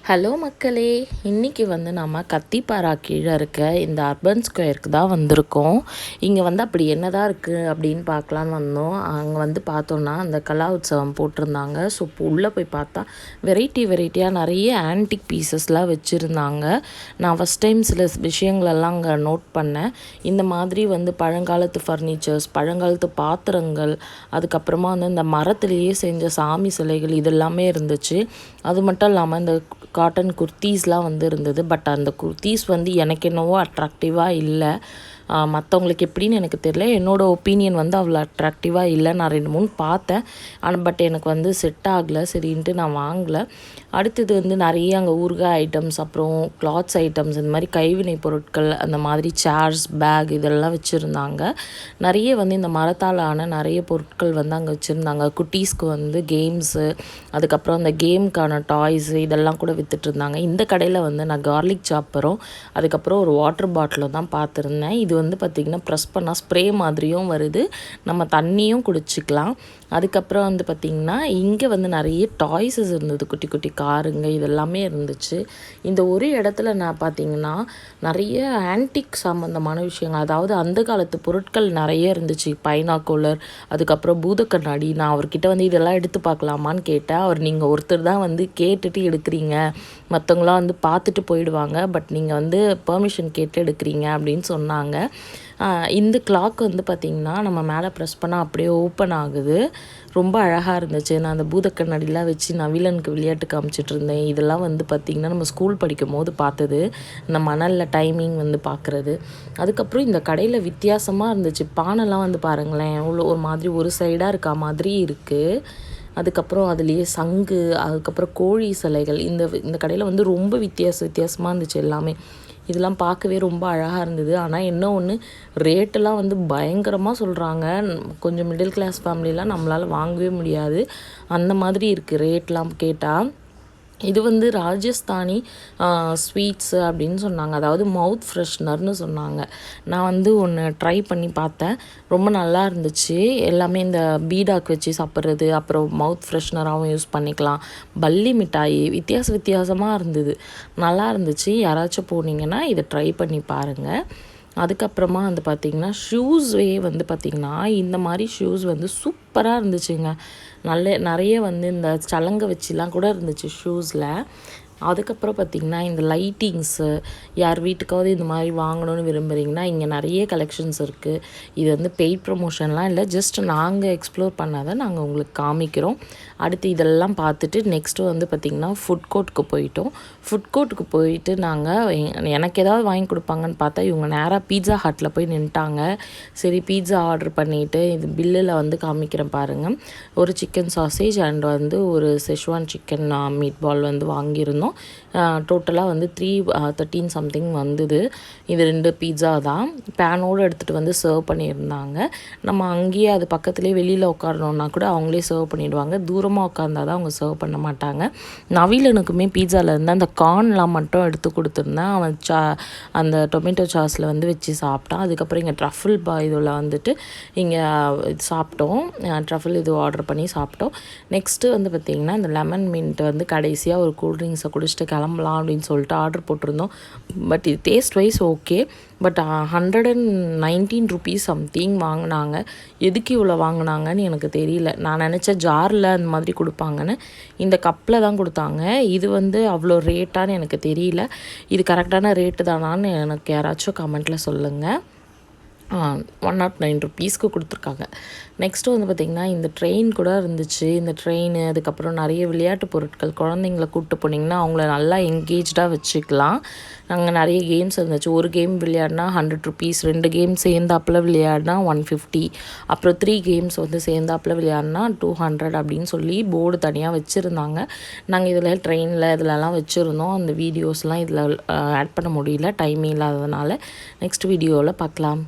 Hello மக்களே, இன்றைக்கி நம்ம கத்திப்பாரா கீழே இருக்க இந்த அர்பன் ஸ்கொயருக்கு தான் வந்திருக்கோம். இங்கே அப்படி என்னதான் இருக்குது அப்படின்னு பார்க்கலான்னு வந்தோம். அங்கே பார்த்தோன்னா அந்த கலா உற்சவம் போட்டிருந்தாங்க. ஸோ இப்போ உள்ளே போய் பார்த்தா வெரைட்டியாக நிறைய ஆன்டிக் பீசஸ்லாம் வச்சுருந்தாங்க. நான் ஃபஸ்ட் டைம் சில விஷயங்களெல்லாம் அங்கே நோட் பண்ணேன். இந்த மாதிரி பழங்காலத்து ஃபர்னிச்சர்ஸ், பழங்காலத்து பாத்திரங்கள், அதுக்கப்புறமா இந்த மரத்துலேயே செஞ்ச சாமி சிலைகள் இதெல்லாமே இருந்துச்சு. அது மட்டும் இல்லாமல் இந்த காட்டன் குர்த்தீஸ்லாம் இருந்தது. பட் அந்த குர்த்தீஸ் எனக்கு என்னவோ அட்ராக்டிவாக இல்லை. மற்றவங்களுக்கு எப்படின்னு எனக்கு தெரியல. என்னோடய ஒப்பீனியன் அவ்வளோ அட்ராக்டிவாக இல்லை. நான் 2-3 பார்த்தேன். ஆனால் பட் எனக்கு செட் ஆகலை. சரின்ட்டு நான் வாங்கலை. அடுத்தது நிறைய அங்கே ஊறுகாய் ஐட்டம்ஸ், அப்புறம் கிளாத்ஸ் ஐட்டம்ஸ், இந்த மாதிரி கைவினை பொருட்கள், அந்த மாதிரி சேர்ஸ், பேக் இதெல்லாம் வச்சுருந்தாங்க. நிறைய இந்த மரத்தால் ஆன நிறைய பொருட்கள் அங்கே வச்சுருந்தாங்க. குட்டீஸ்க்கு கேம்ஸு, அதுக்கப்புறம் அந்த கேமுக்கான டாய்ஸு இதெல்லாம் கூட விற்றுட்ருந்தாங்க. இந்த கடையில் நான் கார்லிக் சாப்பரும், அதுக்கப்புறம் ஒரு வாட்டர் பாட்டிலும் தான் பார்த்துருந்தேன். இது பார்த்திங்கன்னா ப்ரெஸ் பண்ணால் ஸ்ப்ரே மாதிரியும் வருது, நம்ம தண்ணியும் குடிச்சிக்கலாம். அதுக்கப்புறம் பார்த்திங்கன்னா இங்கே நிறைய டாய்ஸஸ் இருந்தது. குட்டி குட்டி காருங்க இதெல்லாமே இருந்துச்சு. இந்த ஒரு இடத்துல நான் பார்த்திங்கன்னா நிறைய ஆன்டிக் சம்மந்தமான விஷயங்கள், அதாவது அந்த காலத்து பொருட்கள் நிறைய இருந்துச்சு. பைனாக்குலர், அதுக்கப்புறம் பூத கண்ணாடி. நான் அவர்கிட்ட இதெல்லாம் எடுத்து பார்க்கலாமான்னு கேட்டேன். அவர் நீங்கள் ஒருத்தர் தான் கேட்டுட்டு எடுக்கிறீங்க, மற்றவங்களாம் பார்த்துட்டு போயிடுவாங்க, பட் நீங்கள் பெர்மிஷன் கேட்டு எடுக்கிறீங்க அப்படின்னு சொன்னாங்க. இந்த கிளாக் பார்த்திங்கன்னா நம்ம மேலே ப்ரெஸ் பண்ணால் அப்படியே ஓப்பன் ஆகுது. ரொம்ப அழகாக இருந்துச்சு. நான் அந்த பூதக்கண்ணாடிலாம் வச்சு நவிலனுக்கு விளையாட்டு காமிச்சிட்டு இருந்தேன். இதெல்லாம் பார்த்திங்கன்னா நம்ம ஸ்கூல் படிக்கும் போது பார்த்தது, இந்த மணலில் டைமிங் பார்க்குறது. அதுக்கப்புறம் இந்த கடையில் வித்தியாசமாக இருந்துச்சு. பானைலாம் பாருங்களேன், அவ்வளோ ஒரு மாதிரி ஒரு சைடாக இருக்கா மாதிரி இருக்குது. அதுக்கப்புறம் அதுலேயே சங்கு, அதுக்கப்புறம் கோழி சிலைகள். இந்த கடையில் ரொம்ப வித்தியாசமாக இருந்துச்சு எல்லாமே. இதெல்லாம் பார்க்கவே ரொம்ப அழகாக இருந்தது. ஆனால் என்ன ஒன்று, ரேட்டெல்லாம் பயங்கரமாக சொல்கிறாங்க. கொஞ்சம் மிடில் கிளாஸ் ஃபேமிலிலாம் நம்மளால் வாங்கவே முடியாது, அந்த மாதிரி இருக்குது ரேட்லாம் கேட்டால். இது ராஜஸ்தானி ஸ்வீட்ஸு அப்படின்னு சொன்னாங்க, அதாவது மவுத் ஃப்ரெஷ்னர்னு சொன்னாங்க. நான் ஒன்று ட்ரை பண்ணி பார்த்தேன், ரொம்ப நல்லா இருந்துச்சு. எல்லாமே இந்த பீடாக்கு வச்சு சாப்பிட்றது, அப்புறம் மவுத் ஃப்ரெஷ்னராகவும் யூஸ் பண்ணிக்கலாம். பல்லி மிட்டாய் வித்தியாசமாக இருந்தது, நல்லா இருந்துச்சு. யாராச்சும் போனீங்கன்னா இதை ட்ரை பண்ணி பாருங்கள். அதுக்கப்புறமா பார்த்திங்கன்னா ஷூஸ்வே பார்த்திங்கன்னா இந்த மாதிரி ஷூஸ் சூப்பராக இருந்துச்சுங்க. நிறைய இந்த சலங்கை வச்சுலாம் கூட இருந்துச்சு ஷூஸில். அதுக்கப்புறம் பார்த்திங்கன்னா இந்த லைட்டிங்ஸு, யார் வீட்டுக்காவது இந்த மாதிரி வாங்கணும்னு விரும்புகிறீங்கன்னா இங்கே நிறைய கலெக்ஷன்ஸ் இருக்குது. இது பெய்ட் ப்ரமோஷன்லாம் இல்லை, ஜஸ்ட் நாங்கள் எக்ஸ்ப்ளோர் பண்ணாத நாங்கள் உங்களுக்கு காமிக்கிறோம். அடுத்து இதெல்லாம் பார்த்துட்டு நெக்ஸ்ட்டு பார்த்திங்கன்னா ஃபுட் கோர்ட்டுக்கு போயிட்டு நாங்கள் எனக்கு ஏதாவது வாங்கி கொடுப்பாங்கன்னு பார்த்தா இவங்க நேராக பீட்சா ஹட்டில் போய் நின்ட்டாங்க. சரி பீட்சா ஆர்டர் பண்ணிவிட்டு இது பில்லில் காமிக்கிறேன் பாருங்கள். ஒரு சிக்கன் சாசேஜ் அண்ட் ஒரு செஷ்வான் சிக்கன் மீட் பால் வாங்கியிருந்தோம். டோட்டலாக 313 சம்திங் வந்தது. இது 2 பீட்சா தான் பேனோடு எடுத்துகிட்டு சர்வ் பண்ணியிருந்தாங்க. நம்ம அங்கேயே அது பக்கத்துலேயே வெளியில் உட்காரணுன்னா கூட அவங்களே சர்வ் பண்ணிவிடுவாங்க. தூரமாக உட்காந்தா தான் அவங்க சர்வ் பண்ண மாட்டாங்க. நவீலனுக்குமே பீட்சாவில் இருந்து அந்த கார்ன்லாம் மட்டும் எடுத்து கொடுத்துருந்தேன். அவன் அந்த டொமேட்டோ சாஸில் வச்சு சாப்பிட்டான். அதுக்கப்புறம் இங்கே ட்ரஃபிள் இதில் இங்கே சாப்பிட்டோம். ட்ரஃபிள் இது ஆர்டர் பண்ணி சாப்பிட்டோம். நெக்ஸ்ட்டு பார்த்திங்கன்னா இந்த லெமன் மின்ட் கடைசியாக ஒரு கூல்ட்ரிங்க்ஸை குடிச்சிட்டு கிளம்பலாம் அப்படின்னு சொல்லிட்டு ஆர்டர் போட்டிருந்தோம். பட் இது taste wise okay, but 119 rupees something வாங்கினாங்க. எதுக்கு இவ்வளோ வாங்கினாங்கன்னு எனக்கு தெரியல. நான் நினச்சேன் ஜாரில் அந்த மாதிரி கொடுப்பாங்கன்னு, இந்த கப்பில் தான் கொடுத்தாங்க. இது அவ்வளோ ரேட்டான்னு எனக்கு தெரியல. இது கரெக்டான ரேட்டு தானான்னு எனக்கு யாராச்சும் கமெண்ட்டில் சொல்லுங்கள். 109 ருபீஸ்க்கு கொடுத்துருக்காங்க. நெக்ஸ்ட்டு பார்த்திங்கன்னா இந்த ட்ரெயின் கூட இருந்துச்சு. இந்த ட்ரெயின், அதுக்கப்புறம் நிறைய விளையாட்டு பொருட்கள். குழந்தைங்கள கூப்பிட்டு போனீங்கன்னா அவங்கள நல்லா என்கேஜாக வச்சுக்கலாம். அங்கே நிறைய கேம்ஸ் இருந்துச்சு. ஒரு கேம் விளையாடினா 100 ருபீஸ், 2 கேம் சேர்ந்தாப்பில் விளையாடினா 150, அப்புறம் 3 கேம்ஸ் சேர்ந்தாப்பில் விளையாடினா 200 அப்படின்னு சொல்லி போர்டு தனியாக வச்சுருந்தாங்க. நாங்கள் இதில் ட்ரெயினில் இதிலலாம் வச்சுருந்தோம். அந்த வீடியோஸ்லாம் இதில் ஆட் பண்ண முடியல, டைமே இல்லாததுனால. நெக்ஸ்ட் வீடியோவில் பார்க்கலாம்.